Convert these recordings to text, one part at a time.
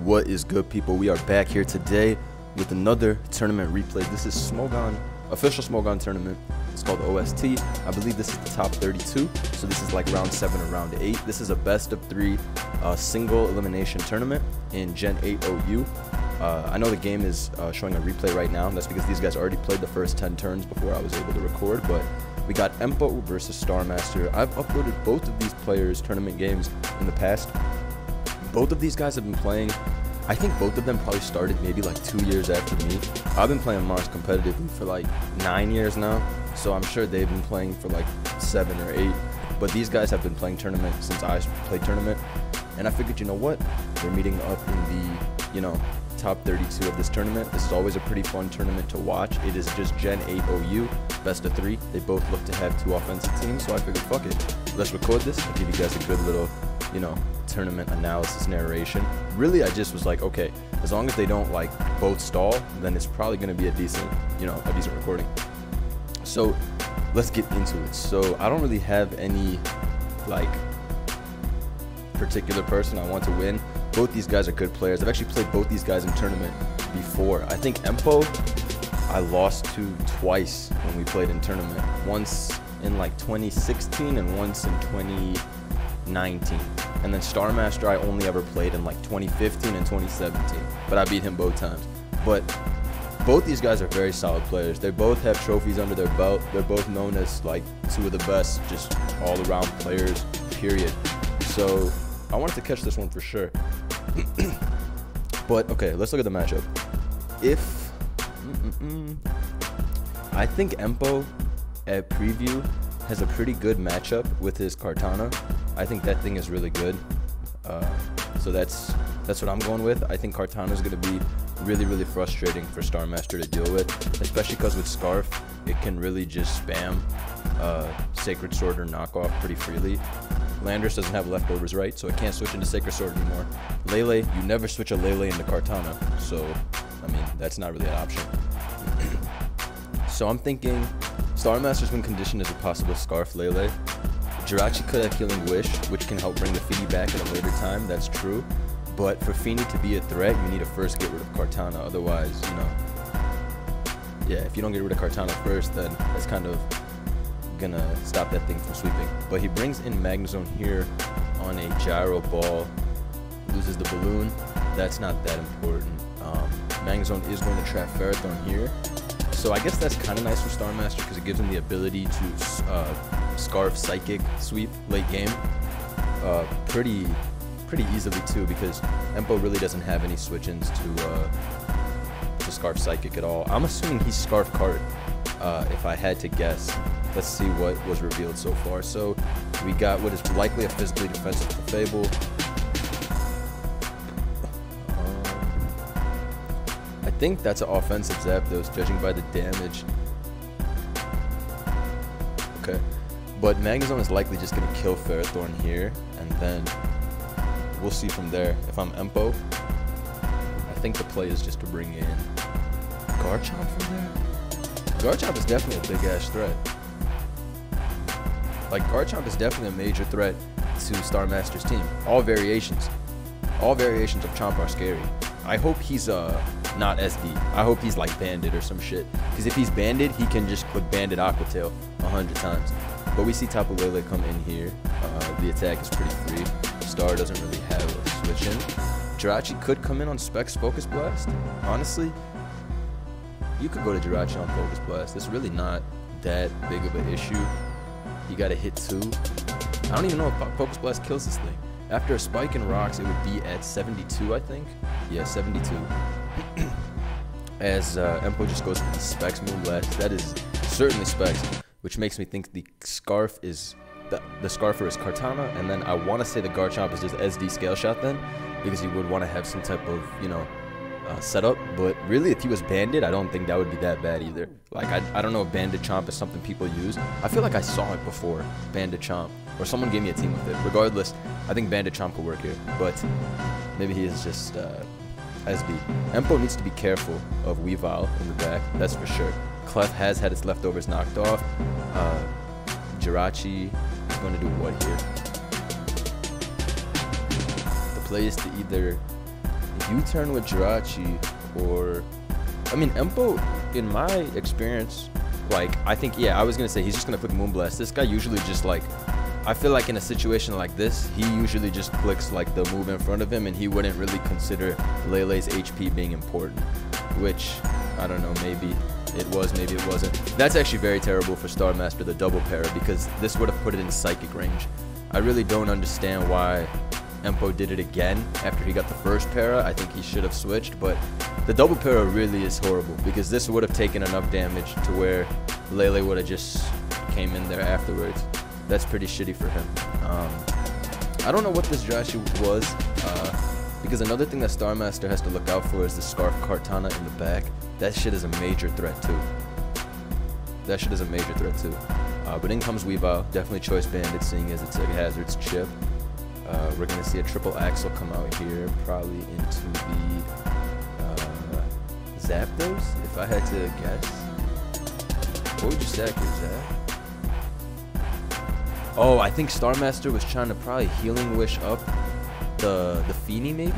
What is good, people? We are back here today with another tournament replay. This is Smogon, official Smogon tournament. It's called OST. I believe this is the top 32, so this is like round 7 or round 8. This is a best of 3 single elimination tournament in Gen 8 OU. I know the game is showing a replay right now. That's because these guys already played the first 10 turns before I was able to record, but we got Empo versus Starmaster. I've uploaded both of these players' tournament games in the past. Both of these guys have been playing, I think both of them probably started maybe like 2 years after me. I've been playing Mars competitively for like 9 years now, so I'm sure they've been playing for like 7 or 8. But these guys have been playing tournament since I played tournament, and I figured, you know what, they're meeting up in the, you know, top 32 of this tournament. This is always a pretty fun tournament to watch. It is just Gen 8 OU, best of 3. They both look to have 2 offensive teams, so I figured, fuck it, let's record this and give you guys a good little, you know, tournament analysis narration. Really, I just was like, okay, as long as they don't like both stall, then it's probably going to be a decent, you know, a decent recording. So let's get into it. So I don't really have any like particular person I want to win. Both these guys are good players. I've actually played both these guys in tournament before. I think Empo I lost to twice when we played in tournament. Once in like 2016 and once in 2019. And then Starmaster I only ever played in like 2015 and 2017. But I beat him both times. But both these guys are very solid players. They both have trophies under their belt. They're both known as like 2 of the best just all around players, period. So I wanted to catch this one for sure. But okay, let's look at the matchup. If I think Empo at preview has a pretty good matchup with his Kartana. I think that thing is really good. So that's what I'm going with. I think Kartana is going to be really frustrating for Starmaster to deal with, especially because with Scarf, it can really just spam Sacred Sword or knockoff pretty freely. Landers doesn't have leftovers, right? So it can't switch into Sacred Sword anymore. Lele, you never switch a Lele into Kartana. So, I mean, that's not really an option. So I'm thinking Starmaster's win condition is a possible Scarf Lele. Jirachi could have Healing Wish, which can help bring the Feeny back at a later time. That's true. But for Feeny to be a threat, you need to first get rid of Kartana. Otherwise, you know, yeah, if you don't get rid of Kartana first, then that's kind of gonna stop that thing from sweeping. But he brings in Magnezone here on a Gyro Ball, loses the balloon. That's not that important. Magnezone is going to trap Ferrothorn here, so I guess that's kind of nice for Starmaster because it gives him the ability to Scarf Psychic sweep late game pretty easily too, because Empo really doesn't have any switch-ins to Scarf Psychic at all. I'm assuming he's Scarf Cart if I had to guess. Let's see what was revealed so far. So we got what is likely a physically defensive Clefable. I think that's an offensive Zapdos, judging by the damage. Okay, but Magnezone is likely just going to kill Ferrothorn here, and then we'll see from there. If I'm Empo, I think the play is just to bring in Garchomp from there. Garchomp is definitely a big-ass threat. Like, Garchomp is definitely a major threat to Starmaster's team. All variations of Chomp are scary. I hope he's not SD. I hope he's like Bandit or some shit. Because if he's Bandit, he can just click Bandit Aqua Tail 100 times. But we see Tapu Lele come in here. The attack is pretty free. Star doesn't really have a switch in. Jirachi could come in on Specs Focus Blast. Honestly, you could go to Jirachi on Focus Blast. It's really not that big of an issue. You gotta hit 2. I don't even know if Focus Blast kills this thing. After a spike in rocks, it would be at 72, I think. Yeah, 72. As Empo just goes for the Specs Moonblast. That is certainly Specs, which makes me think the Scarf is the Scarfer is Kartana, and then I want to say the Garchomp is just SD Scale Shot then, because you would want to have some type of, you know, setup. But really, if he was Bandit, I don't think that would be that bad either. Like, I don't know if Bandit Chomp is something people use. I feel like I saw it before, Bandit Chomp, or someone gave me a team with it. Regardless, I think Bandit Chomp could work here, but maybe he is just SB. Empo needs to be careful of Weavile in the back, that's for sure. Clef has had its leftovers knocked off. Jirachi is going to do what here? The play is to either U-turn with Jirachi, or I mean Empo, in my experience, like I think I was gonna say he's just gonna click Moonblast. This guy usually just like, I feel like in a situation like this, he usually just clicks like the move in front of him, and he wouldn't really consider Lele's HP being important, which I don't know, maybe it was, maybe it wasn't. That's actually very terrible for Star Master, the double para, because this would have put it in psychic range. I really don't understand why Empo did it again after he got the first para. I think he should have switched, but the double para really is horrible, because this would have taken enough damage to where Lele would have just came in there afterwards. That's pretty shitty for him. I don't know what this Jirachi was, because another thing that Star Master has to look out for is the Scarf Kartana in the back. That shit is a major threat too. But in comes Weavile, definitely Choice Bandit, seeing as it's a Hazard's chip. We're gonna see a triple Axel come out here, probably into the Zapdos, if I had to guess. What would you stack here, Zap? Oh, I think Star Master was trying to probably Healing Wish up the Feeny, maybe?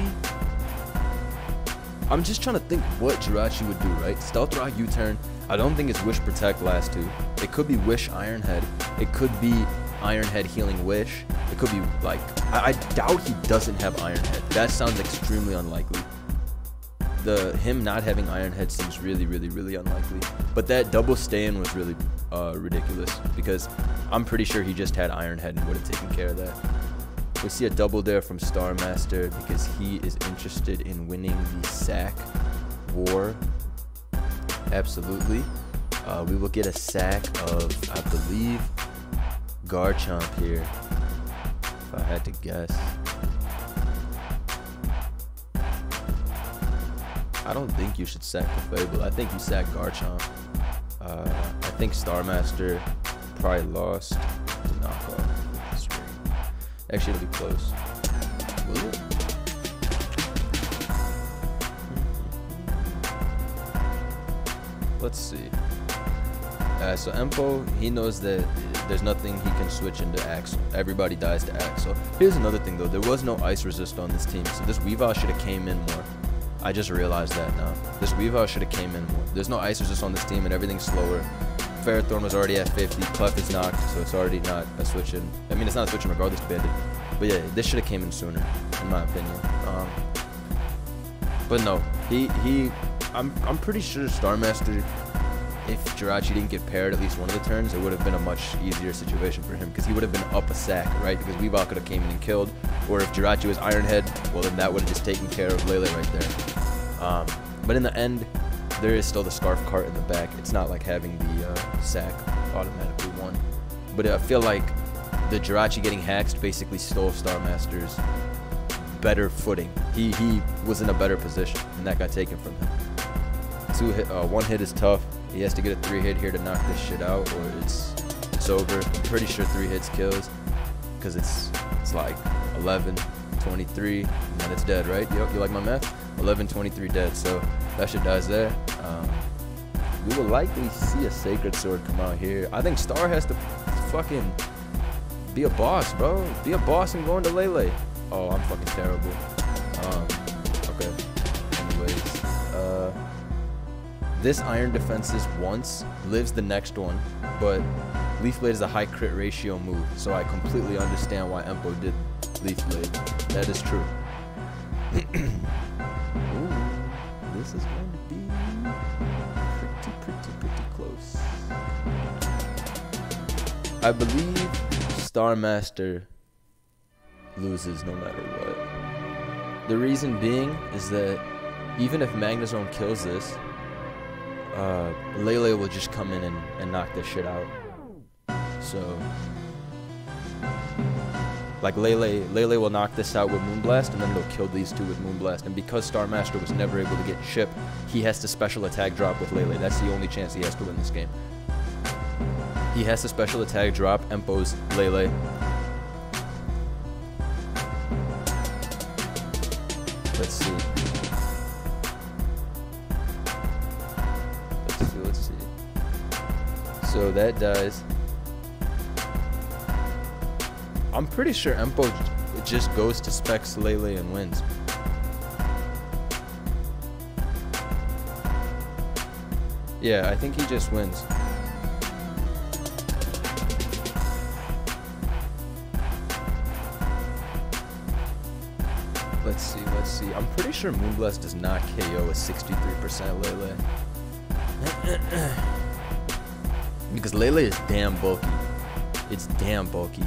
I'm just trying to think what Jirachi would do, right? Stealth Rock U-turn. I don't think it's Wish Protect last two. It could be Wish Iron Head. It could be Iron Head Healing Wish. It could be like, I doubt he doesn't have Iron Head. That sounds extremely unlikely. Him not having Iron Head seems really, really, really unlikely. But that double stay-in was really ridiculous, because I'm pretty sure he just had Iron Head and would have taken care of that. We see a double there from Star Master because he is interested in winning the sack war. Absolutely. We will get a sack of, I believe, Garchomp here, if I had to guess. I don't think you should sack the Fable. I think you sack Garchomp. I think Star Master probably lost to knockoff this ring. Actually, it'll be close. Will it? Let's see. So Empo, he knows that there's nothing he can switch into Axel. Everybody dies to Axel. Here's another thing though. There was no ice resist on this team, so this Weavile should have came in more. I just realized that now. This Weavile should have came in more. There's no ice resist on this team and everything's slower. Ferrothorn was already at 50. Clef is knocked, so it's already not a switch in. I mean, it's not a switch in regardless of Bandit. But yeah, this should have came in sooner, in my opinion. But no, I'm pretty sure Star Master, if Jirachi didn't get paired at least one of the turns, it would have been a much easier situation for him, because he would have been up a sack, right? Because Weavile could have came in and killed. Or if Jirachi was Iron Head, well then that would have just taken care of Lele right there. But in the end, there is still the Scarf Cart in the back. It's not like having the sack automatically won. But I feel like the Jirachi getting hacked basically stole Star Master's better footing. He was in a better position, and that got taken from him. One hit is tough. He has to get a 3-hit here to knock this shit out, or it's over. I'm pretty sure 3 hits kills, because it's like 11, 23, and then it's dead, right? You like my math? 11, 23 dead, so that shit dies there. We will likely see a Sacred Sword come out here. I think Star has to fucking be a boss, bro. Be a boss and go into Lele. Oh, I'm fucking terrible. Okay. Anyways, this Iron Defenses once lives the next one, but Leaf Blade is a high crit ratio move, so I completely understand why Empo did Leaf Blade. That is true. Ooh, this is going to be pretty close. I believe Star Master loses no matter what. The reason being is that even if Magnezone kills this, Lele will just come in and knock this shit out. So, like Lele will knock this out with Moonblast, and then they'll kill these two with Moonblast. And because Star Master was never able to get Chip, he has to special attack drop with Lele. That's the only chance he has to win this game. He has to special attack drop Empo's Lele. Let's see. Let's see. So that dies. I'm pretty sure Empo just goes to Specs Lele and wins. Yeah, I think he just wins. Let's see, let's see. I'm pretty sure Moonblast does not KO a 63% Lele. Because Lele is damn bulky. It's damn bulky.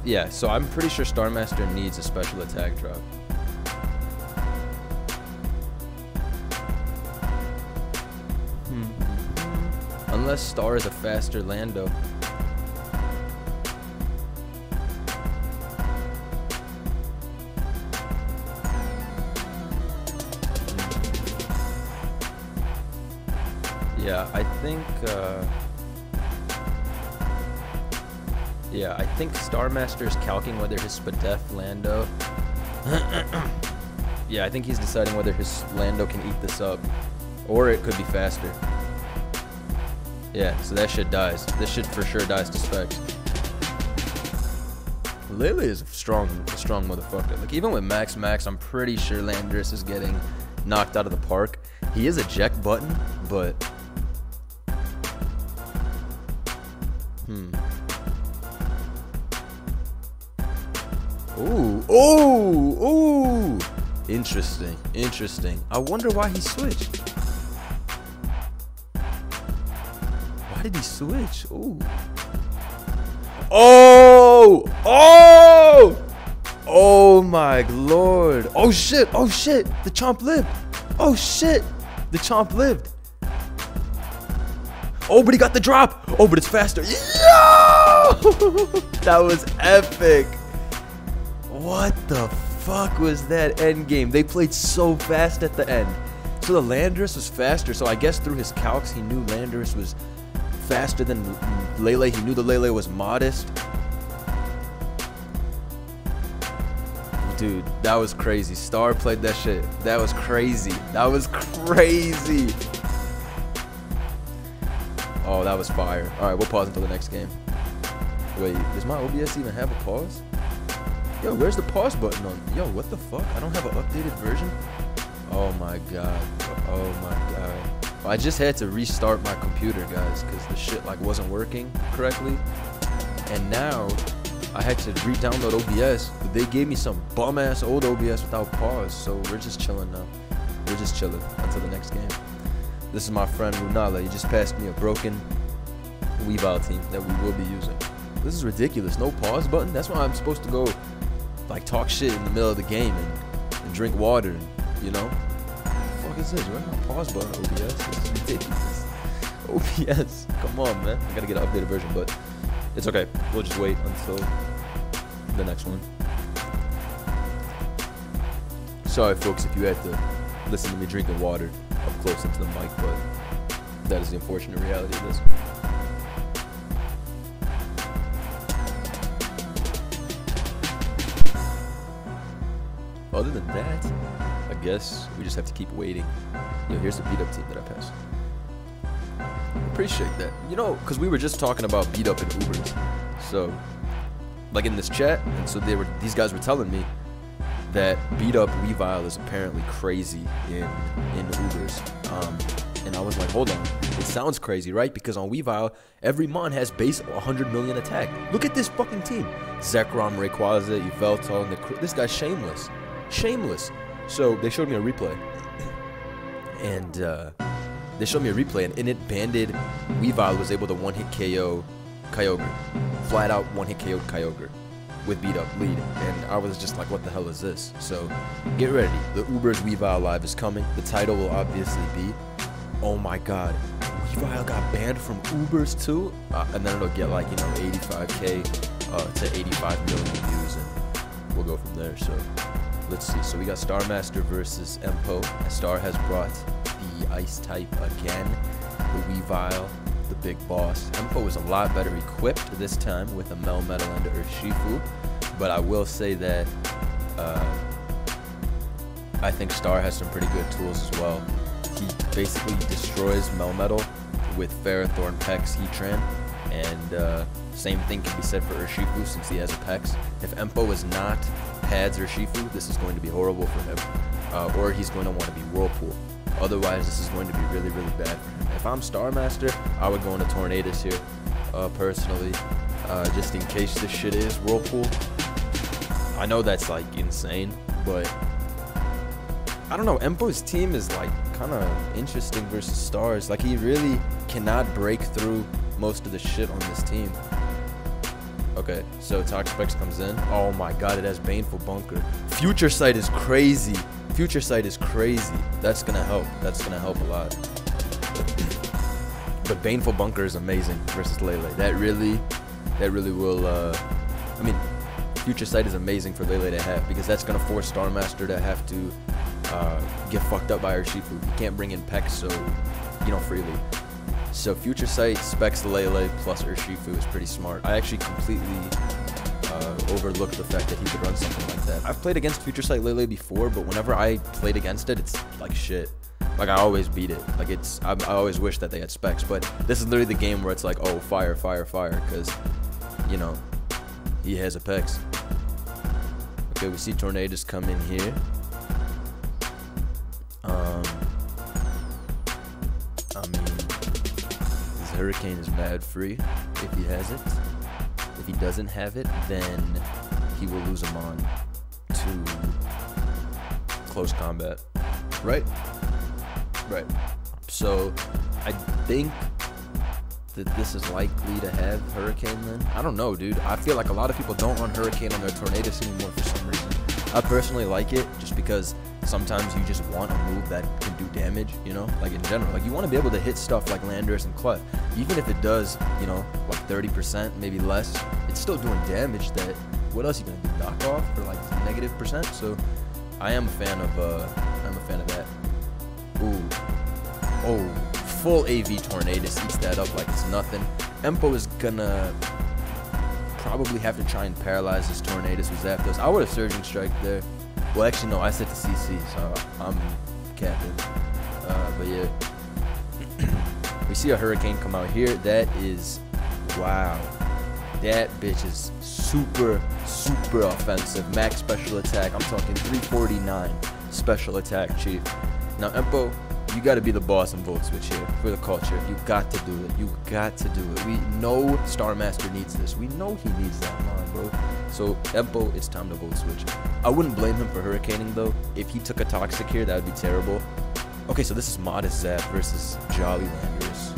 Yeah, so I'm pretty sure Star Master needs a special attack drop. Unless Star is a faster Lando. Yeah, I think yeah, I think Star Master is calculating whether his Spadef Lando. Yeah, I think he's deciding whether his Lando can eat this up, or it could be faster. Yeah, so that shit dies. This shit for sure dies to specs. Lele is a strong motherfucker. Like, even with Max, I'm pretty sure Landorus is getting knocked out of the park. He is eject button, but Ooh. Interesting. I wonder why he switched. Why did he switch? Ooh. Oh my lord. Oh shit. The Chomp lived. Oh shit. The Chomp lived. Oh, but he got the drop. Oh, but it's faster. Yo! That was epic. What the fuck was that end game? They played so fast at the end. So the Landorus was faster. So I guess through his calcs, he knew Landorus was faster than Lele. He knew the Lele was modest. Dude, that was crazy. Star played that shit. That was crazy. Oh, that was fire. All right, we'll pause until the next game. Wait, does my OBS even have a pause? Yo, where's the pause button on? Yo, what the fuck? I don't have an updated version? Oh my god. I just had to restart my computer, guys, because the shit like wasn't working correctly. And now I had to re-download OBS, but they gave me some bum-ass old OBS without pause, so we're just chilling now. We're just chilling until the next game. This is my friend Runala. He just passed me a broken Weavile team that we will be using. This is ridiculous. No pause button? That's why I'm supposed to go like talk shit in the middle of the game and drink water, you know? What the fuck is this? Where's my pause button, OBS? This is ridiculous. OBS. Come on, man. I gotta get an updated version, but it's okay. We'll just wait until the next one. Sorry, folks, if you had to listen to me drinking water up close into the mic, but that is the unfortunate reality of this. Other than that, I guess we just have to keep waiting. Yo, here's the beat up team that I passed. Appreciate that. You know, because we were just talking about beat up and Ubers. So, like in this chat, and so these guys were telling me that beat up Weavile is apparently crazy in Ubers. And I was like, hold on, it sounds crazy, right? Because on Weavile, every mon has base 100 million attack. Look at this fucking team. Zekrom, Rayquaza, Yveltal, and this guy's shameless. So they showed me a replay. And they showed me a replay, and in it, banded Weavile was able to one-hit KO Kyogre. Flat out one-hit KO'd Kyogre with beat up lead. And I was just like, what the hell is this? So get ready. The Ubers Weavile Live is coming. The title will obviously be, oh my god, Weavile got banned from Ubers too? And then it'll get like, you know, 85k to 85 million views, and we'll go from there. So let's see. So we got Star Master versus Empo. Star has brought the Ice type again. The Weavile, the big boss. Empo is a lot better equipped this time with a Melmetal and Urshifu. But I will say that I think Star has some pretty good tools as well. He basically destroys Melmetal with Ferrothorn, Pex, Heatran, and Same thing can be said for Urshifu since he has a Pex. If Empo is not pads Urshifu, this is going to be horrible for him. Or he's going to want to be Whirlpool. Otherwise, this is going to be really, really bad for him. If I'm Star Master, I would go into Tornadus here, personally, just in case this shit is Whirlpool. I know that's like insane, but I don't know. Empo's team is like kind of interesting versus Stars. Like he really cannot break through most of the shit on this team. Okay, so Toxapex comes in. Oh my god, it has Baneful Bunker. Future Sight is crazy. Future Sight is crazy. That's gonna help. That's gonna help a lot. But Baneful Bunker is amazing versus Lele. That really will. I mean, Future Sight is amazing for Lele to have because that's gonna force Star Master to have to get fucked up by Urshifu. He can't bring in Pex so, freely. So Future Sight specs Lele plus Urshifu is pretty smart. I actually completely overlooked the fact that he could run something like that. I've played against Future Sight Lele before, but whenever I played against it, it's like shit. Like I always beat it. Like I always wish that they had specs, but this is literally the game where it's like, oh, fire, fire, fire, because, he has a Pex. Okay, we see Tornadus come in here. I mean, his Hurricane is mad free if he has it. If he doesn't have it, then he will lose him on to close combat. Right? Right. So, I think that this is likely to have Hurricane then. I don't know, dude. I feel like a lot of people don't run Hurricane on their Tornadus anymore for some reason. I personally like it just because sometimes you just want a move that can do damage, like in general. Like you want to be able to hit stuff like Landorus and Clef. Even if it does, like 30%, maybe less, it's still doing damage that, what else are you going to do, knock off for like -%? So I am a fan of that. Ooh. Oh, full AV Tornadus eats that up like it's nothing. Empo is gonna probably have to try and paralyze his Tornadus with Zapdos. I would have Surging Strike there. Well, actually, no, I said to CC, so I'm capping. But yeah. We see a Hurricane come out here. That is, wow. That bitch is super, super offensive. Max special attack. I'm talking 349 special attack, Chief. Now, Empo, you got to be the boss in Volt Switch here for the culture. You got to do it. You got to do it. We know Star Master needs this. We know he needs that, man, bro. So, Empo, it's time to Volt Switch. I wouldn't blame him for Hurricaning, though. If he took a Toxic here, that would be terrible. Okay, so this is Modest Zap versus Jolly Landorus.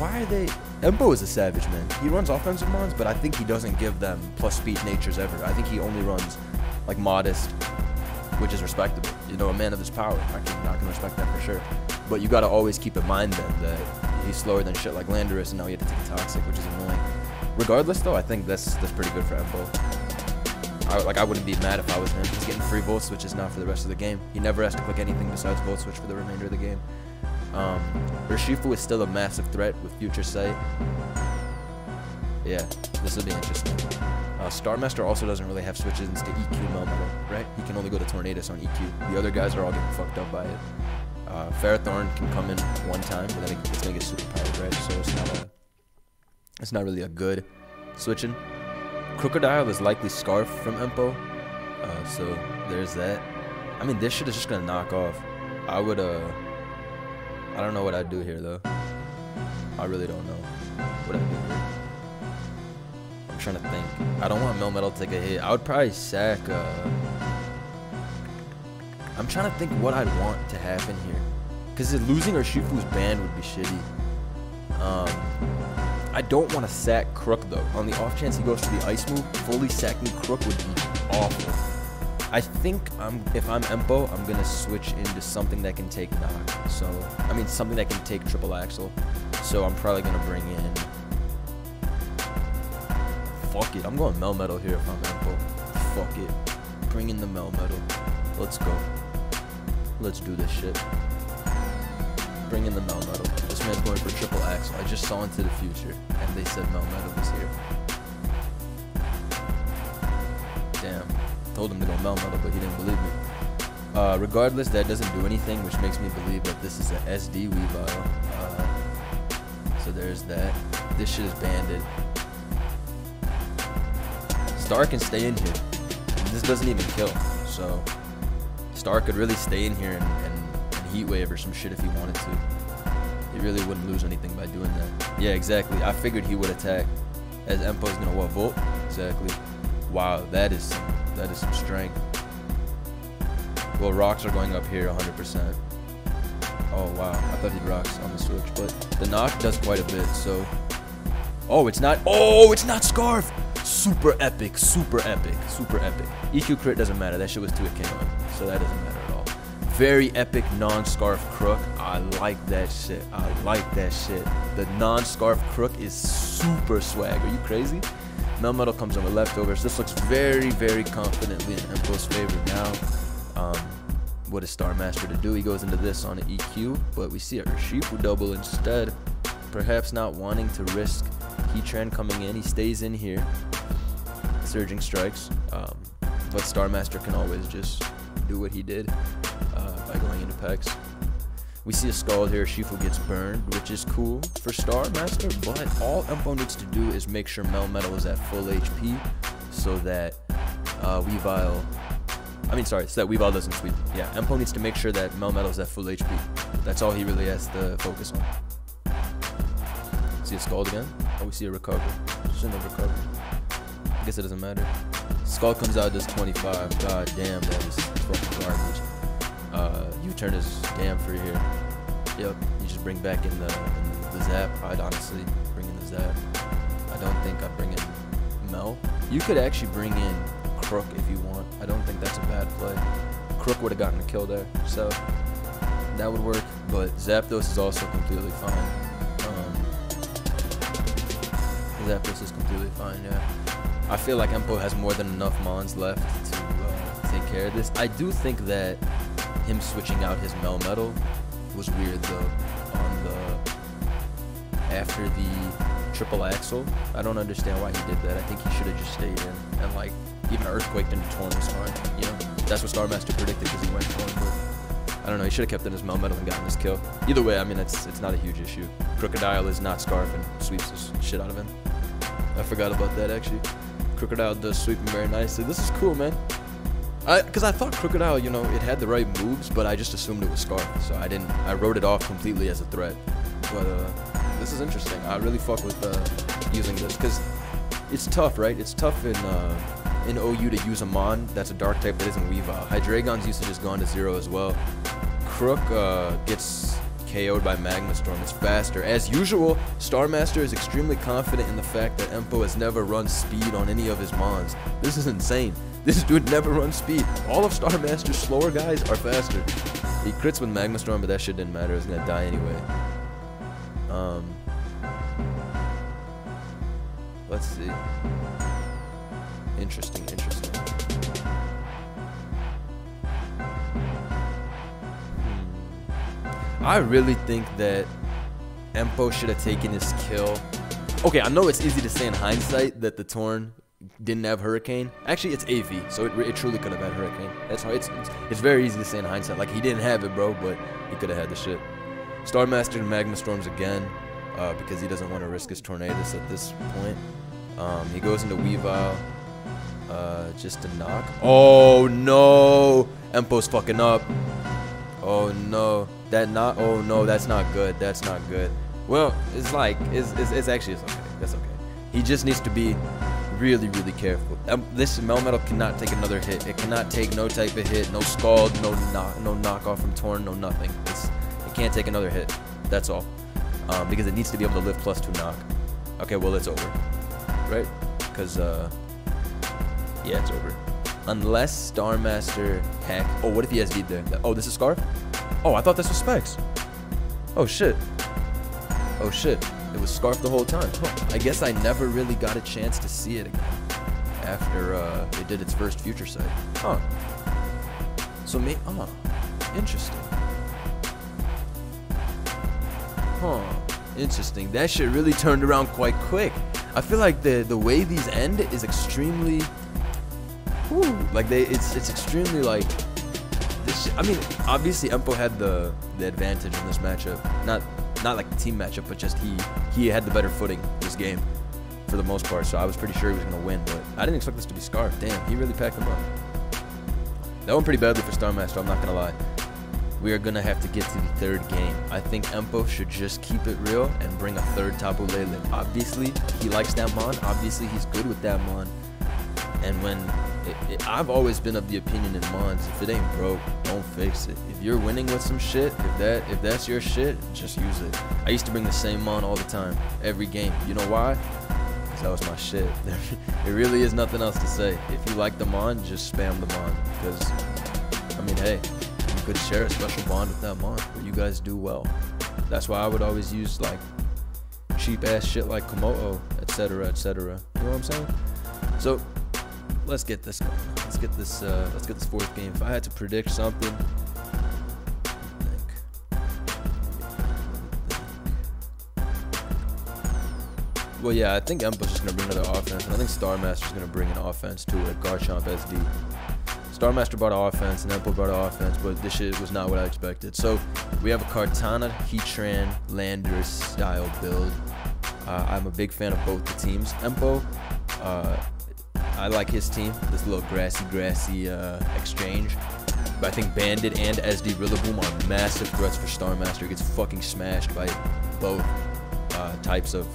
Why are they... Empo is a savage, man. He runs offensive mons, but I think he doesn't give them plus speed natures ever. I think he only runs, like, Modest, which is respectable. A man of his power. I can respect that for sure. But you got to always keep in mind then that he's slower than shit like Landorus, and now you have to take a Toxic, which is annoying. Regardless, though, I think that's pretty good for Empo. I wouldn't be mad if I was him. He's getting free Volt Switches now for the rest of the game. He never has to click anything besides Volt Switch for the remainder of the game. Urshifu is still a massive threat with Future Sight. Yeah, this will be interesting. Star Master also doesn't really have switches into EQ Melmetal, right? He can only go to Tornadus on EQ. The other guys are all getting fucked up by it. Ferrothorn can come in one time, but then it's gonna get super powered, right? So it's not really a good switching. Crocodile is likely Scarf from Empo, so there's that. I mean, this shit is just gonna knock off. I don't know what I'd do here though. I really don't know what I'd do here. I'm trying to think. I don't want Melmetal to take a hit. I would probably sack. I'm trying to think what I'd want to happen here, because losing Urshifu's band would be shitty. I don't want to sack Crook though. On the off chance he goes for the ice move, fully sacking Crook would be awful. I think if I'm Empo, I'm gonna switch into something that can take knock. So I mean something that can take triple axle. So I'm probably gonna bring in. Fuck it, I'm going Melmetal here if I'm Empo. Fuck it, bring in the Melmetal. Let's go. Let's do this shit. Bring in the Melmetal. This man's going for triple axle. I just saw into the future, and they said Melmetal was here. Damn. Told him to go Melmetal, but he didn't believe me. Regardless, that doesn't do anything, which makes me believe that this is an SD Weavile. So there's that. this shit is banded. Star can stay in here. This doesn't even kill, so Star could really stay in here and heat wave or some shit if he wanted to. He really wouldn't lose anything by doing that. Yeah, exactly. I figured he would attack, as Empo's gonna what, volt? Exactly. Wow, that is some strength. Well, rocks are going up here 100%. Oh wow, I thought he'd rocks on the switch, but the knock does quite a bit. So, oh, it's not Scarf. Super epic, super epic, super epic. EQ crit doesn't matter. That shit was 2 at KO, so that doesn't matter at all. Very epic non-scarf crook. I like that shit. I like that shit. The non-scarf crook is super swag. Are you crazy? Melmetal comes in with leftovers. This looks very, very confidently in Empo's favor now. What is Star Master to do? He goes into this on an EQ, but we see a Urshifu double instead. Perhaps not wanting to risk Heatran coming in. He stays in here. Surging strikes. But Star Master can always just do what he did by going into Pex. We see a Scald here. Urshifu gets burned, which is cool for Star Master, but all Empo needs to do is make sure Melmetal is at full HP so that Weavile... so that Weavile doesn't sweep. Yeah, Empo needs to make sure that Melmetal is at full HP. That's all he really has to focus on. See a Scald again? Oh, we see a recover. Shouldn't have recovered. I guess it doesn't matter. Scald comes out, does 25. God damn, that is fucking garbage. U-turn is damn free here. Yep, you just bring back in the Zap. I'd honestly bring in the Zap. I don't think I'd bring in Mel. You could actually bring in Crook if you want. I don't think that's a bad play. Crook would have gotten a kill there, so that would work. But Zapdos is also completely fine. Zapdos is completely fine, yeah. I feel like Empo has more than enough Mons left to take care of this. I do think that him switching out his Melmetal was weird though. After the triple axle, I don't understand why he did that. I think he should have just stayed in and like even Earthquaked into Torn was fine. You know, that's what Star Master predicted because he went Torn. But I don't know. He should have kept in his Melmetal and gotten this kill. Either way, I mean, it's not a huge issue. Crocodile is not Scarf and sweeps the shit out of him. I forgot about that actually. Crocodile does sweep him very nicely. This is cool, man. Because I thought Crocodile, you know, it had the right moves, but I just assumed it was Scarf, so I wrote it off completely as a threat. But this is interesting. I really fuck with using this because it's tough, right? It's tough in OU to use a Mon that's a Dark type that isn't Weavile. Hydreigon's usage has gone to 0 as well. Crook gets KO'd by Magma Storm. It's faster. As usual, Star Master is extremely confident in the fact that Empo has never run speed on any of his Mons. This is insane. This dude never runs speed. All of Star Master's slower guys are faster. He crits with Magma Storm, but that shit didn't matter. It was gonna die anyway. Let's see. Interesting. I really think that Empo should have taken his kill. Okay, I know it's easy to say in hindsight that the Torn didn't have Hurricane. Actually, it's AV, so it truly could have had Hurricane. That's how it's very easy to say in hindsight. Like, he didn't have it, bro, but he could have had the shit. Star Master and Magma Storms again, because he doesn't want to risk his Tornadus at this point. He goes into Weavile, just to knock. Oh no! Empo's fucking up. Oh no. Oh no, that's not good. That's not good. Well, it's like, it's okay. That's okay. He just needs to be really, really careful. This Melmetal cannot take another hit. It cannot take no type of hit, no Scald, no knockoff from Torn, no nothing. It can't take another hit. That's all. Because it needs to be able to live +2 knock. Okay, well, it's over. Right? Because, yeah, it's over. Unless Star Master hack. Oh, what if he has Deed there? Oh, this is Scarf? Oh, I thought this was Specs. Oh, shit. Oh, shit. It was Scarf the whole time. Huh. I guess I never really got a chance to see it again after it did its first Future Sight. Huh. So, interesting. Huh. Interesting. That shit really turned around quite quick. I feel like the way these end is extremely... Whew, like, it's extremely, like... I mean, obviously, Empo had the advantage in this matchup. Not not like the team matchup, but just he had the better footing this game for the most part. So I was pretty sure he was gonna win, but I didn't expect this to be Scarf. Damn, he really packed him up. That went pretty badly for Star Master, I'm not gonna lie. We are gonna have to get to the third game. I think Empo should just keep it real and bring a third Tapu Lele. Obviously, he likes that mon. Obviously, he's good with that mon. And when I've always been of the opinion in mons, if it ain't broke, don't fix it. If you're winning with some shit, if that's your shit, just use it. I used to bring the same mon all the time, every game. You know why? Because that was my shit. It really is nothing else to say. If you like the mon, just spam the mon. Because, I mean, hey, you could share a special bond with that mon, but you guys do well. That's why I would always use, like, cheap ass shit like Komodo, etc., etc. You know what I'm saying? So let's get this going. Let's get this fourth game. If I had to predict something, well, yeah, I think Empo's just gonna bring another offense, and I think Star Master's gonna bring an offense to it. Garchomp SD. Star Master brought an offense, and Empo brought an offense, but this shit was not what I expected. So we have a Kartana, Heatran, Landorus style build. I'm a big fan of both the teams. Empo, I like his team, this little grassy exchange. But I think Bandit and SD Rillaboom are massive threats for Star Master. He gets fucking smashed by both types of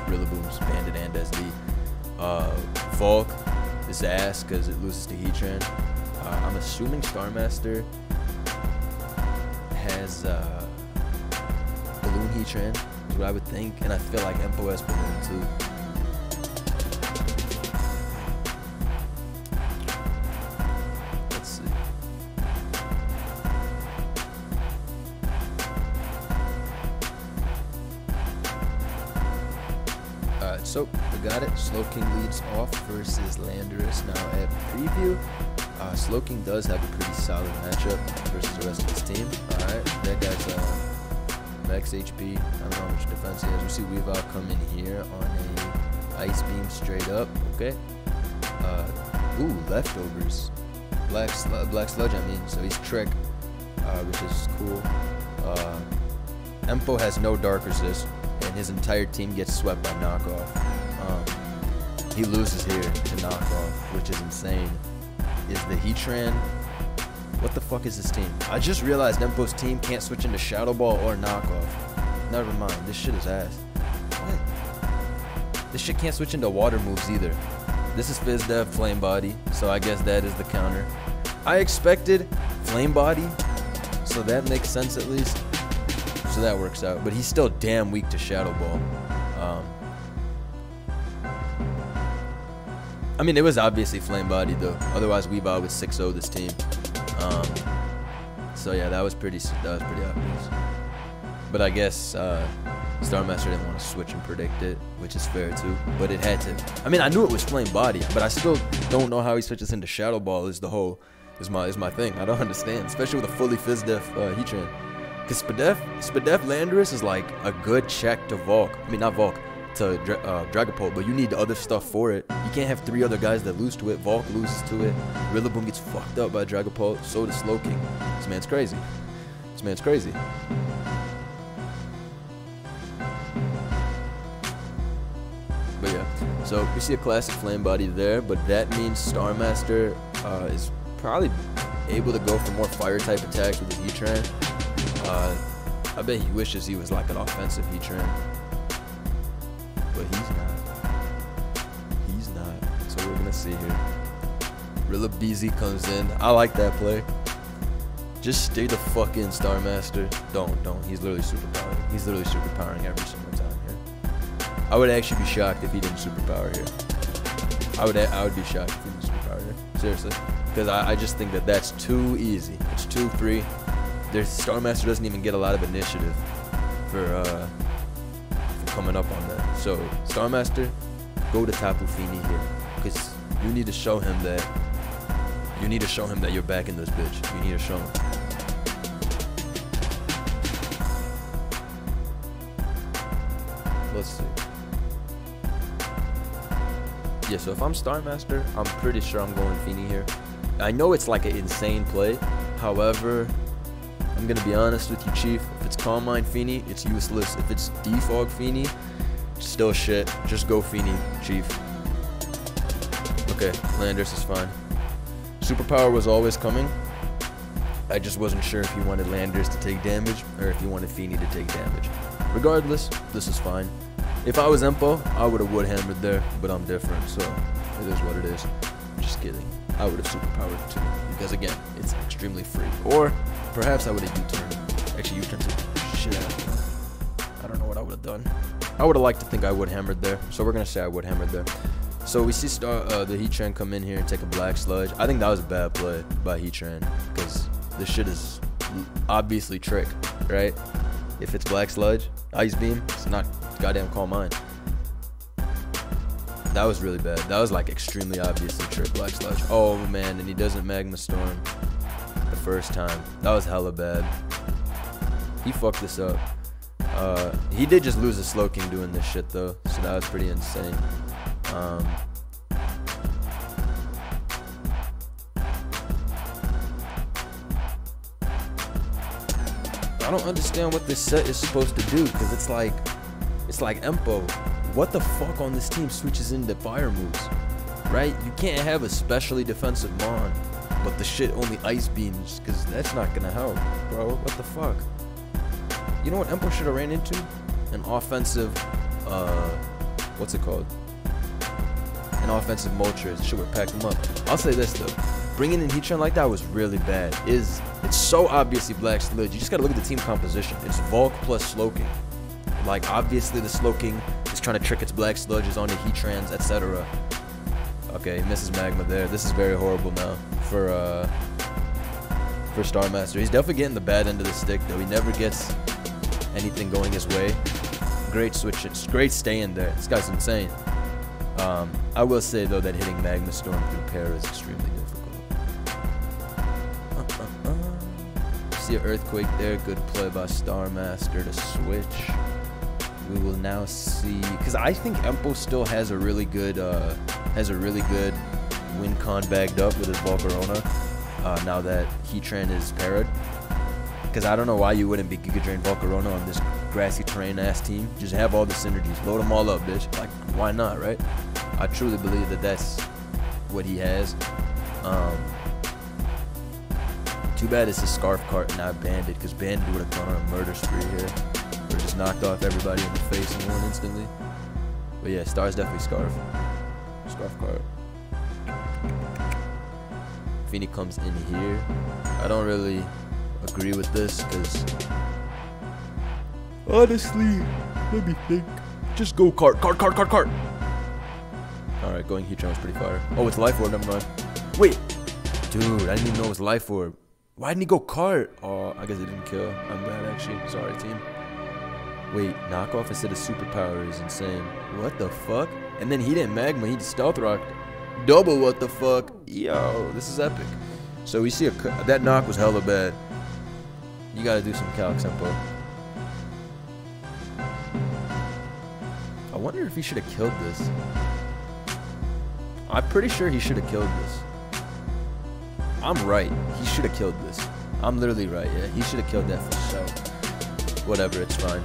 Rillabooms, Bandit and SD. Volk is ass because it loses to Heatran. I'm assuming Star Master has Balloon Heatran, is what I would think. And I feel like Empo has Balloon too. So we got it. Slowking leads off versus Landorus. Now at preview, Slowking does have a pretty solid matchup versus the rest of his team. Alright, that guy's max HP. I don't know how much defense he has. We see Weavile come in here on a Ice Beam straight up. Okay. Ooh, leftovers. Black Sludge, I mean. So he's Trick, which is cool. Empo has no Dark Resist, and his entire team gets swept by Knockoff. He loses here to Knockoff, which is insane. Is the Heatran... What the fuck is this team? I just realized Empo's team can't switch into Shadow Ball or Knockoff. Never mind, this shit is ass. What? This shit can't switch into water moves either. This is Fizdev, Flame Body, so I guess that is the counter. I expected Flame Body, so that makes sense at least. So that works out, but he's still damn weak to Shadow Ball. I mean, it was obviously Flame Body though. Otherwise, Weavile would 6-0 this team. So yeah, that was pretty obvious. But I guess Star Master didn't want to switch and predict it, which is fair too. But it had to. I mean, I knew it was Flame Body, but I still don't know how he switches into Shadow Ball. Is my thing. I don't understand, especially with a fully Fizdev Heatran. Because Spadef Landorus is like a good check to Volk. I mean, not Volk, to Dragapult, but you need the other stuff for it. You can't have 3 other guys that lose to it. Volk loses to it. Rillaboom gets fucked up by Dragapult. So does Slowking. This man's crazy. This man's crazy. But yeah, so we see a classic Flame Body there, but that means Star Master is probably able to go for more fire type attacks with the Heatran. I bet he wishes he was like an offensive Heatran, but he's not. He's not. So we're gonna see here. Rillabeezy comes in. I like that play. Just stay the fuck in, Star Master. Don't. He's literally superpowering. He's literally superpowering every single time here. I would actually be shocked if he didn't superpower here. I would be shocked if he didn't superpower here. Seriously, because I just think that that's too easy. It's 2-3. Star Master doesn't even get a lot of initiative for coming up on that. So Star Master, go to Tapu Fini here, because you need to show him that. You need to show him that you're back in this bitch. You need to show him. Let's see. Yeah, so if I'm Star Master, I'm pretty sure I'm going Fini here. I know it's like an insane play. However, I'm gonna be honest with you, Chief. If it's Calm Mind Feeny, it's useless. If it's Defog Feeny, still shit. Just go Feeny, Chief. Okay, Landers is fine. Superpower was always coming. I just wasn't sure if he wanted Landers to take damage or if he wanted Feeny to take damage. Regardless, this is fine. If I was Empo, I would have wood hammered there, but I'm different, so it is what it is. Just kidding. I would have superpowered too, because again, it's extremely free. Or perhaps I would have U-turned. Actually, U-turned the shit out of me. I don't know what I would have done. I would have liked to think I would hammered there, so we're gonna say I would hammered there. So we see the Heatran come in here and take a Black Sludge. I think that was a bad play by Heatran, because this shit is obviously trick, right? If it's Black Sludge, Ice Beam, it's not goddamn Calm Mind. That was really bad. That was like extremely obviously trick Black Sludge. Oh man, and he doesn't Magma Storm the first time. That was hella bad. He fucked this up. He did just lose a Slowking doing this shit though, so that was pretty insane. I don't understand what this set is supposed to do, because it's like Empo. What the fuck on this team switches into fire moves, right? You can't have a specially defensive Mon, but the shit only Ice Beams, because that's not gonna help, bro. What the fuck? You know what Empo should have ran into? An offensive, what's it called? An offensive Moltres. Shit would pack him up. I'll say this though. Bringing in Heatran like that was really bad. It's so obviously Black Sludge. You just gotta look at the team composition. It's Volk plus Slowking. Like, obviously the Slowking is trying to trick its Black Sludges onto Heatrans, etc. Okay, misses Magma there. This is very horrible now for Star Master. He's definitely getting the bad end of the stick, though. He never gets anything going his way. Great switch. It's great staying there. This guy's insane. I will say, though, that hitting Magma Storm through Para is extremely difficult. See an Earthquake there. Good play by Star Master to switch. We will now see, because I think Empo still has a really good win con bagged up with his Volcarona. Now that Heatran is parried, because I don't know why you wouldn't be Giga Drain Volcarona on this grassy terrain ass team. Just have all the synergies, load them all up, bitch. Like, why not, right? I truly believe that that's what he has. Too bad it's a Scarf Cart and not Bandit, because Bandit would have gone on a murder spree here. Or just knocked off everybody in the face in one instantly. But yeah, Star's definitely Scarf. Scarf Cart. Feeny comes in here. I don't really agree with this, because honestly, let me think. Just go Cart. Alright, going Heatran was pretty fire. Oh, it's Life Orb, never mind. Wait! Dude, I didn't even know it was Life Orb. Why didn't he go Cart? Oh, I guess it didn't kill. I'm bad, actually. Sorry, team. Wait, knockoff instead of superpower is insane. What the fuck? And then he didn't Magma, he just Stealth Rocked. Double what the fuck? Yo, this is epic. So we see that knock was hella bad. You gotta do some calcs, Empo. I wonder if he should have killed this. I'm pretty sure he should have killed this. I'm right. He should have killed this. I'm literally right, yeah. He should have killed that for sure. Whatever, it's fine.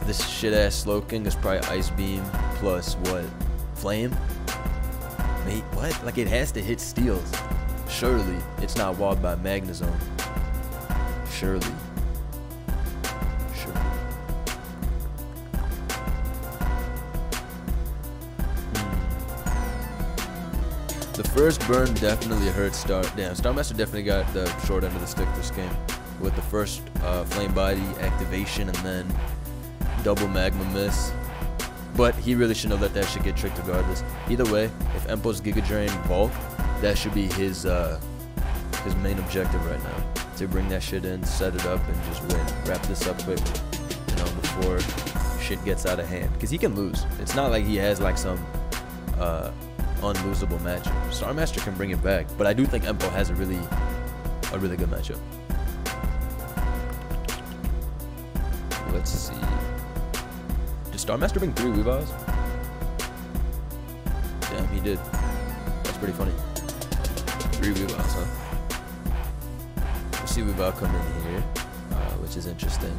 This shit-ass Slowking is probably Ice Beam plus what? Flame? Wait, what? Like, it has to hit steals. Surely it's not walled by Magnezone. Surely. The first burn definitely hurt Star. Damn, Star Master definitely got the short end of the stick this game. With the first Flame Body activation and then double Magma miss. But he really shouldn't have let that shit get tricked regardless. Either way, if Empo's Giga Drain Bulk, that should be his main objective right now. To bring that shit in, set it up, and just win. Wrap this up quick, you know, before shit gets out of hand. Because he can lose. It's not like he has like some unlosable matchup. Star Master can bring it back, but I do think Empo has a really good matchup. Let's see. Did Star Master bring 3 Weaviles? Damn, he did. That's pretty funny. 3 Weaviles, huh? Let's see Weavile come in here. which is interesting.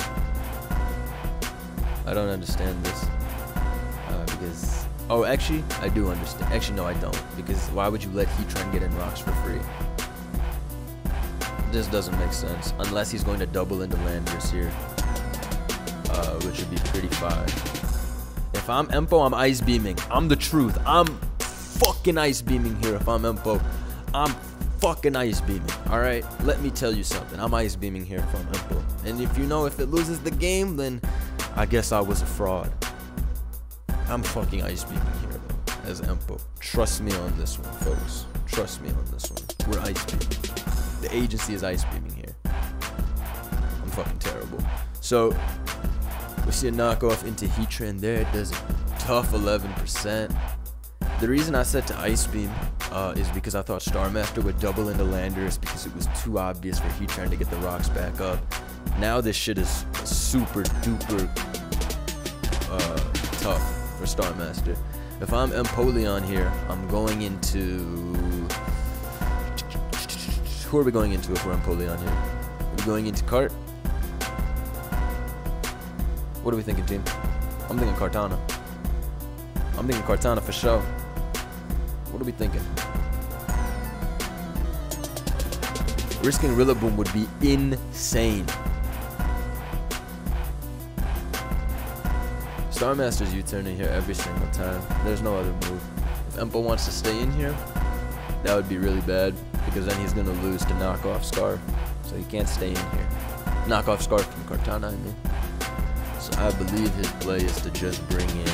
I don't understand this because... Oh, actually, I do understand. Actually, no, I don't. Because why would you let Heatran get in rocks for free? This doesn't make sense. Unless he's going to double into Landorus here. Which would be pretty fire. If I'm Empo, I'm Ice Beaming. I'm the truth. I'm fucking Ice Beaming here if I'm Empo. I'm fucking Ice Beaming. Alright? Let me tell you something. I'm Ice Beaming here if I'm Empo. And if you know, if it loses the game, then I guess I was a fraud. I'm fucking Ice Beaming here, though, as Empo. Trust me on this one, folks. Trust me on this one. We're Ice Beaming. The agency is Ice Beaming here. I'm fucking terrible. So, we see a knockoff into Heatran there. It does a tough 11%. The reason I set to Ice Beam is because I thought Star Master would double into Landorus because it was too obvious for Heatran to get the rocks back up. Now this shit is super duper tough for Star Master. If I'm Empoleon here, I'm going into... Who are we going into if we're Empoleon here? Are we going into Cart? What are we thinking, team? I'm thinking Kartana. I'm thinking Kartana for sure. What are we thinking? Risking Rillaboom would be insane. Star Master's U-turning here every single time. There's no other move. If Empo wants to stay in here, that would be really bad because then he's going to lose to knock off Scarf. So he can't stay in here. Knock off Scarf from Kartana, I mean. So I believe his play is to just bring in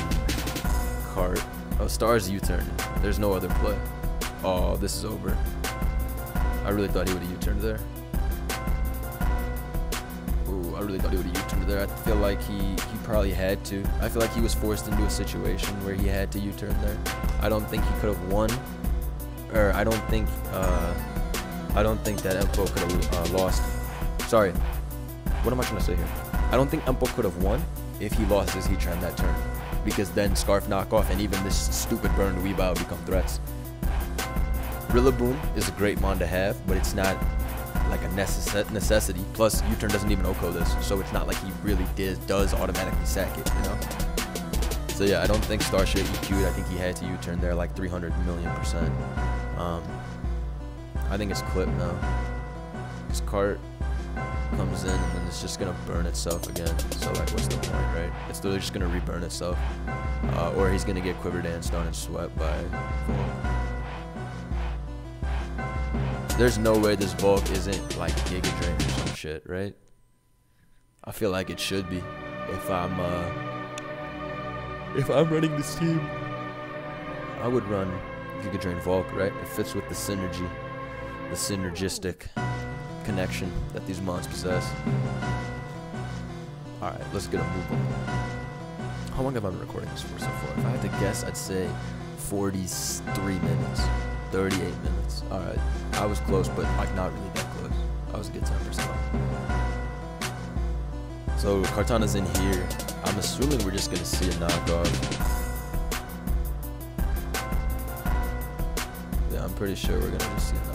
Cart. Oh, Star's U-turning. There's no other play. Oh, this is over. I really thought he would have U-turned there. Ooh, I really thought he would have U-turned there. I feel like he probably had to. I feel like he was forced into a situation where he had to U-turn there. I don't think he could have won. Or I don't think that Empo could have lost. Sorry. What am I trying to say here? I don't think Empo could have won if he lost his Heatran that turn. Because then Scarf knockoff and even this stupid burned Weavile become threats. Rillaboom is a great mon to have, but it's not like a necessity. Plus, U-turn doesn't even OHKO this, so it's not like he really does automatically sack it, you know? So yeah, I don't think Starship EQ'd. I think he had to U-turn there like 300,000,000%. I think it's clipped now. His Cart comes in and then it's just gonna burn itself again. So like, what's the point, right? It's literally just gonna reburn itself, or he's gonna get Quiver Dance done and swept by Volk. There's no way this Volk isn't like Giga Drain or some shit, right? I feel like it should be. If I'm running this team, I would run Giga Drain Volk, right? It fits with the synergy, the synergistic connection that these mons possess. Alright, let's get a move on. How long have I been recording this for so far? If I had to guess, I'd say 43 minutes. 38 minutes. Alright, I was close, but like not really that close. I was a good 10% off. So Kartana's in here. I'm assuming we're just gonna see a knockoff. Yeah, I'm pretty sure we're gonna just see a knockoff.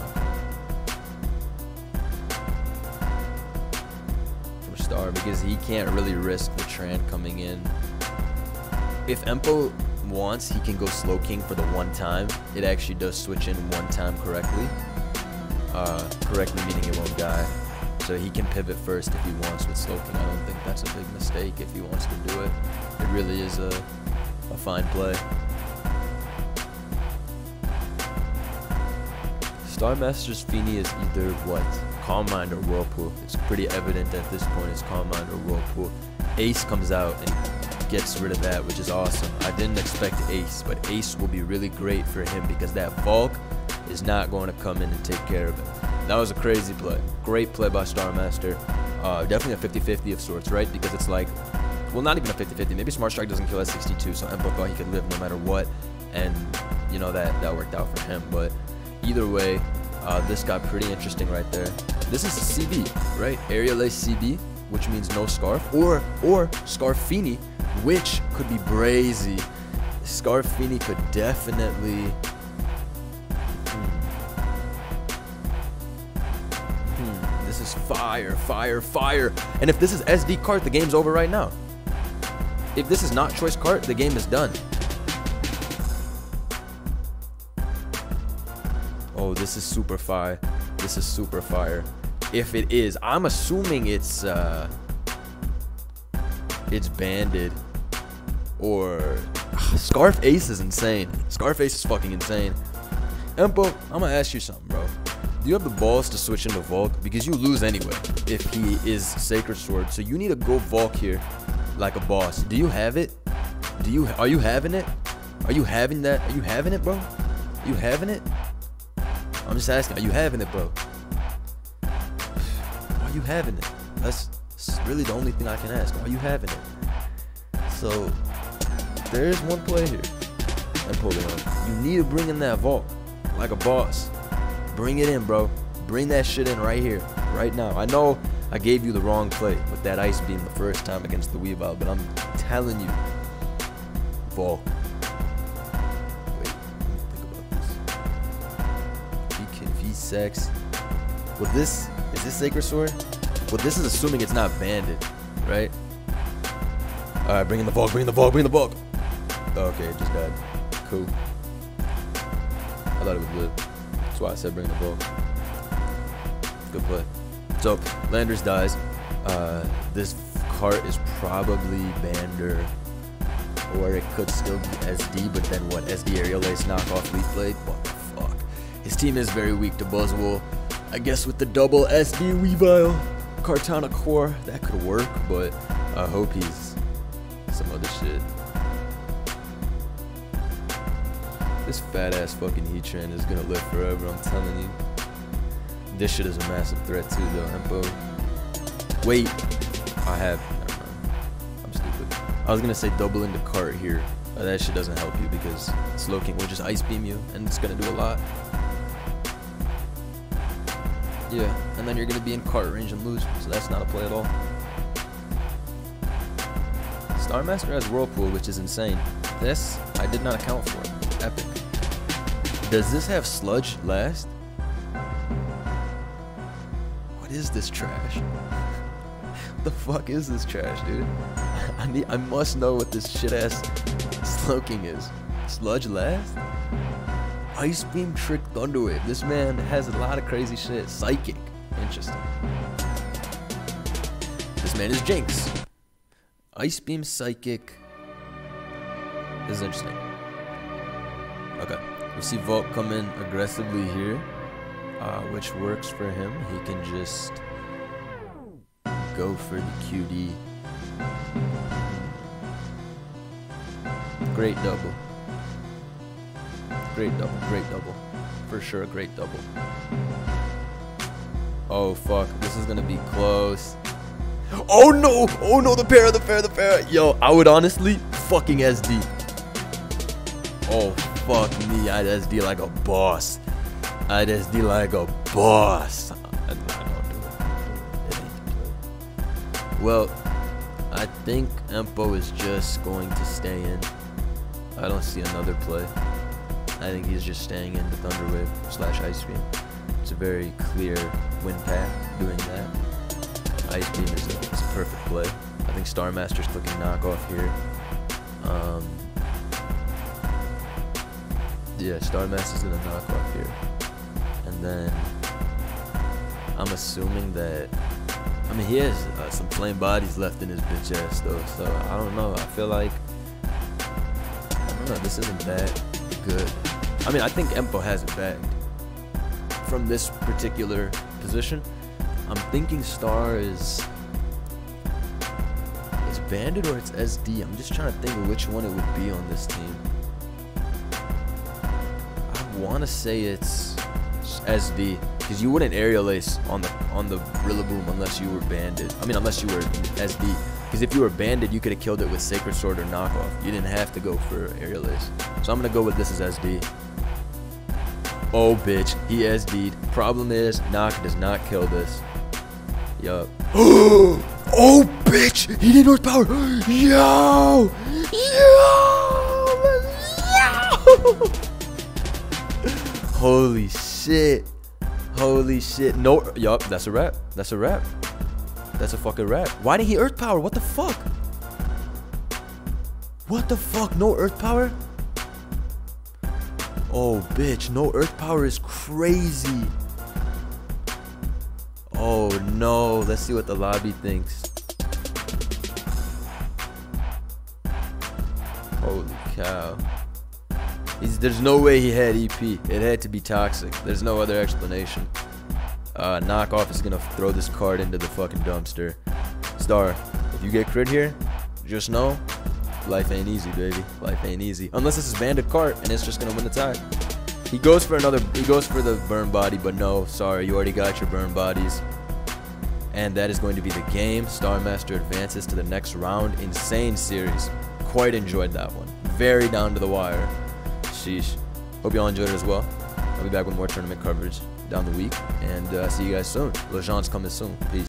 Because he can't really risk the Tran coming in. If Empo wants, he can go Slow King for the one time. It actually does switch in one time correctly. Correctly meaning it won't die. So he can pivot first if he wants with Slow King. I don't think that's a big mistake if he wants to do it. It really is a fine play. Star Master's Feeny is either what? Calm Mind or Whirlpool. It's pretty evident at this point it's Calm Mind or Whirlpool. Ace comes out and gets rid of that, which is awesome. I didn't expect Ace, but Ace will be really great for him because that Volk is not going to come in and take care of it. That was a crazy play. Great play by Star Master. Definitely a 50-50 of sorts, right? Because it's like, well, not even a 50-50. Maybe Smart Strike doesn't kill at 62, so Empo thought he could live no matter what. And, you know, that worked out for him. But either way, this got pretty interesting right there. This is a CB, right? Aerial Ace CB, which means no Scarf, or Scarfini, which could be brazy. Scarfini could definitely. This is fire, fire, fire. And if this is SD cart, the game's over right now. If this is not choice cart, the game is done. Oh, this is super fire. This is super fire. If it is, I'm assuming it's banded. Or Scarf Ace is insane. Scarf Ace is fucking insane. Empo, I'm gonna ask you something, bro. Do you have the balls to switch into Volk? Because you lose anyway if he is Sacred Sword. So you need to go Volk here like a boss. Do you have it? Are you having it? Are you having that? Are you having it, bro? Are you having it? I'm just asking, are you having it, bro? Are you having it? That's really the only thing I can ask. Are you having it? So there's one play here. Empoleon, you need to bring in that Vault like a boss. Bring it in, bro. Bring that shit in right here, right now. I know I gave you the wrong play with that Ice Beam the first time against the Weavile, but I'm telling you, Vault. Wait, think about this. If he's sex, well, is this Sacred Sword? Well, this is assuming it's not banded, right? All right, bring in the Vault, bring in the Vault, bring in the Vault. Okay, it just died. Cool. I thought it would live. That's why I said bring the Vault. Good play. So, Landers dies. This cart is probably Bander, or it could still be SD, but then what? SD Aerial Ace knockoff Leaf Blade? What the fuck? His team is very weak to Buzzwole. I guess with the double SD Weavile, Kartana Core, that could work, but I hope he's some other shit. This fat ass fucking Heatran is gonna live forever, I'm telling you. This shit is a massive threat too, though. Empo. Wait, never mind. I'm stupid. I was gonna say double into cart here. That shit doesn't help you because Slowking will just Ice Beam you, and it's gonna do a lot. Yeah, and then you're gonna be in cart range and lose, so that's not a play at all. Star Master has Whirlpool, which is insane. This, I did not account for. Epic. Does this have Sludge last? What is this trash? What the fuck is this trash, dude? I must know what this shit ass Slowking is. Sludge last? Ice Beam Trick Thunderwave. This man has a lot of crazy shit. Psychic. Interesting. This man is Jinx. Ice Beam Psychic. This is interesting. Okay. We see Vault come in aggressively here, which works for him. He can just go for the QD. Great double. Great double. Great double. For sure, great double. Oh, fuck. This is going to be close. Oh, no. Oh, no. The pair. Yo, I would honestly fucking SD. Oh, fuck me. I'd SD like a boss. I'd SD like a boss. I don't do it. Well, I think Empo is just going to stay in. I don't see another play. I think he's just staying in the Thunderwave / Ice Beam. It's a very clear win path doing that. Ice Beam is a perfect play. I think Star Master's clicking knockoff here. Yeah, Star Master's gonna knock off here. And then I'm assuming that, I mean, he has some flame bodies left in his bitch ass though, so I don't know. I feel like, I don't know, this isn't that good. I mean, I think Empo has it bagged. From this particular position, I'm thinking Star is banded or it's SD. I'm just trying to think of which one it would be on this team. I want to say it's SD, because you wouldn't Aerial Ace on the Rillaboom unless you were banded. I mean, unless you were SD. Because if you were banded, you could have killed it with Sacred Sword or knockoff. You didn't have to go for Aerial Ace. So I'm gonna go with this as SD. Oh, bitch, he SD'd. Problem is, Knock does not kill this. Yup. Oh, bitch, he did North Power. Yo! Holy shit. Holy shit. No. Yup, that's a wrap. That's a wrap. That's a fucking wrap. Why didn't he Earth Power? What the fuck? What the fuck? No Earth Power? Oh, bitch. No Earth Power is crazy. Oh, no. Let's see what the lobby thinks. Holy cow. There's no way he had EP. It had to be Toxic. There's no other explanation. Knockoff is going to throw this card into the fucking dumpster. Star, if you get crit here, just know life ain't easy, baby. Life ain't easy. Unless this is Bandit Cart and it's just going to win the tie. He goes for the burn body, but no, sorry, you already got your burn bodies. And that is going to be the game. Star Master advances to the next round. Insane series. Quite enjoyed that one. Very down to the wire. Sheesh. Hope y'all enjoyed it as well. I'll be back with more tournament coverage down the week. And see you guys soon. Lejean's coming soon. Peace.